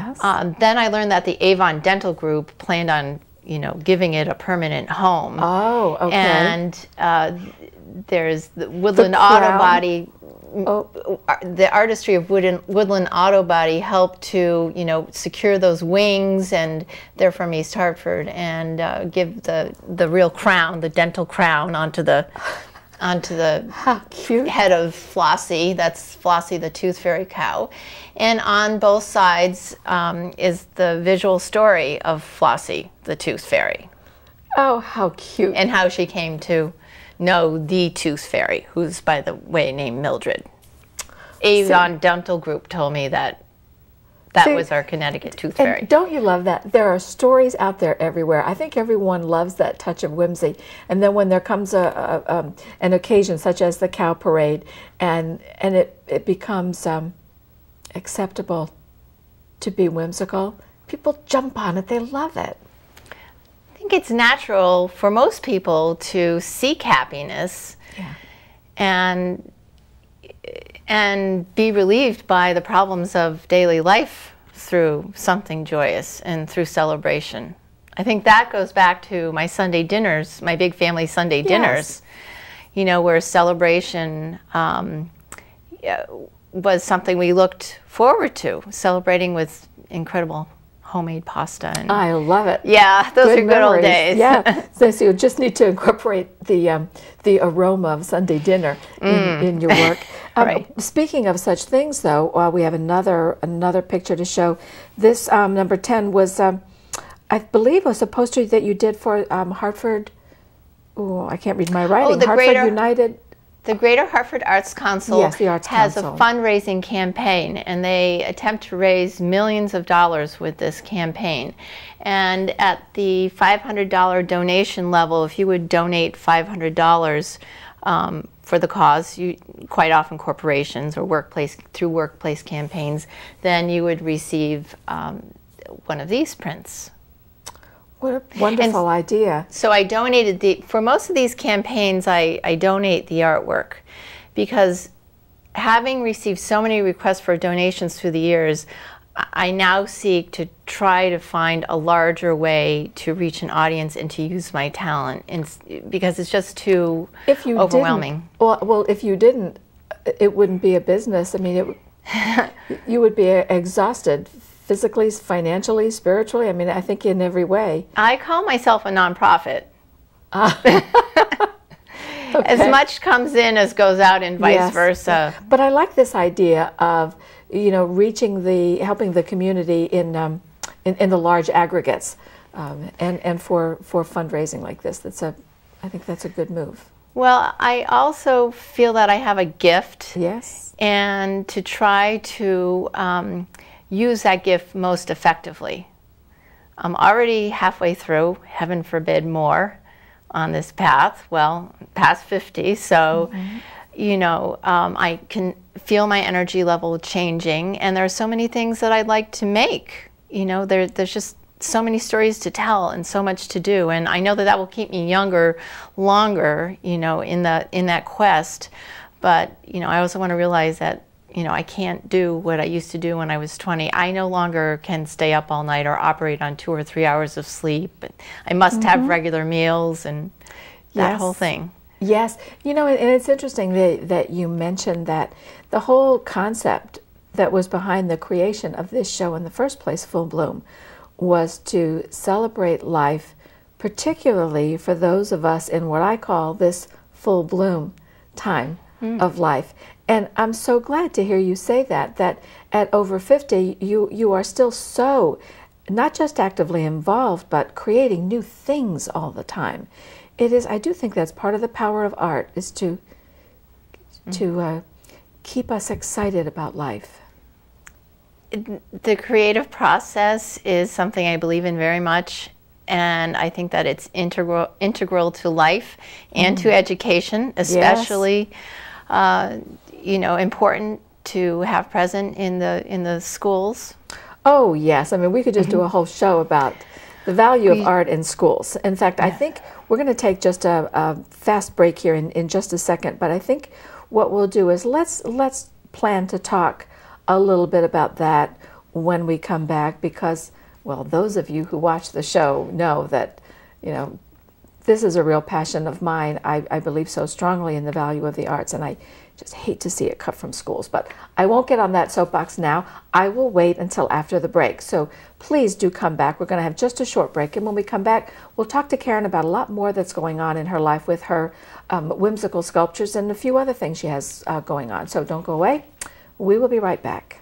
Yes. Then I learned that the Avon Dental Group planned on, giving it a permanent home. Oh, okay. And there's the Woodland Auto Body. The artistry of Woodland Auto Body helped to, secure those wings, and they're from East Hartford, and give the real crown, the dental crown, onto the head of Flossie. That's Flossie, the tooth fairy cow. And on both sides is the visual story of Flossie, the tooth fairy. Oh, how cute. And how she came to know the tooth fairy, who's, by the way, named Mildred. Avon Dental Group told me that was our Connecticut tooth fairy. And don't you love that? There are stories out there everywhere. I think everyone loves that touch of whimsy. And then when there comes an occasion such as the cow parade, and it becomes acceptable to be whimsical, people jump on it. They love it. I think it's natural for most people to seek happiness, and be relieved by the problems of daily life through something joyous and through celebration. I think that goes back to my Sunday dinners, my big family Sunday dinners, where celebration was something we looked forward to, celebrating with incredible homemade pasta. And I love it. Yeah, those are good old days. Yeah, so you just need to incorporate the aroma of Sunday dinner in your work. Right. Speaking of such things, though, we have another picture to show. This number 10 was, I believe, was a poster that you did for Hartford. Oh, I can't read my writing. Hartford United. The Greater Hartford Arts Council has a fundraising campaign, and they attempt to raise millions of dollars with this campaign. And at the $500 donation level, if you would donate $500 for the cause, quite often corporations or through workplace campaigns, then you would receive one of these prints. What a wonderful idea. So I donated for most of these campaigns, I donate the artwork, because having received so many requests for donations through the years, I now seek to try to find a larger way to reach an audience and to use my talent, because it's just too overwhelming. Well, if you didn't, it wouldn't be a business. I mean, you would be exhausted. Physically, financially, spiritually, I mean, I think in every way. I call myself a nonprofit. Okay. As much comes in as goes out, and vice versa. But I like this idea of, helping the community in the large aggregates, and for fundraising like this. I think that's a good move. Well, I also feel that I have a gift. Yes. And to try to use that gift most effectively. I'm already halfway through, heaven forbid more, on this path. Well, past 50, so I can feel my energy level changing, and there are so many things that I'd like to make. There's just so many stories to tell and so much to do, and I know that will keep me younger, longer, in that quest. But I also want to realize that I can't do what I used to do when I was 20. I no longer can stay up all night or operate on 2 or 3 hours of sleep. I must have regular meals and that whole thing. Yes. And it's interesting that you mentioned that the whole concept that was behind the creation of this show in the first place, Full Bloom, was to celebrate life, particularly for those of us in what I call this full bloom time of life. And I'm so glad to hear you say that at over 50, you are still so, not just actively involved, but creating new things all the time. I do think that's part of the power of art, is to keep us excited about life. The creative process is something I believe in very much, and I think that it's integral to life and to education, especially. Important to have present in the schools. Oh yes, I mean, we could just do a whole show about the value of art in schools. In fact, I think we're going to take just a fast break here in just a second, but I think what we'll do is let's plan to talk a little bit about that when we come back, because, well, those of you who watch the show know that, you know, this is a real passion of mine. I believe so strongly in the value of the arts, and I just hate to see it cut from schools. But I won't get on that soapbox now. I will wait until after the break. So please do come back. We're going to have just a short break, and when we come back, we'll talk to Karen about a lot more that's going on in her life with her whimsical sculptures and a few other things she has going on. So don't go away. We will be right back.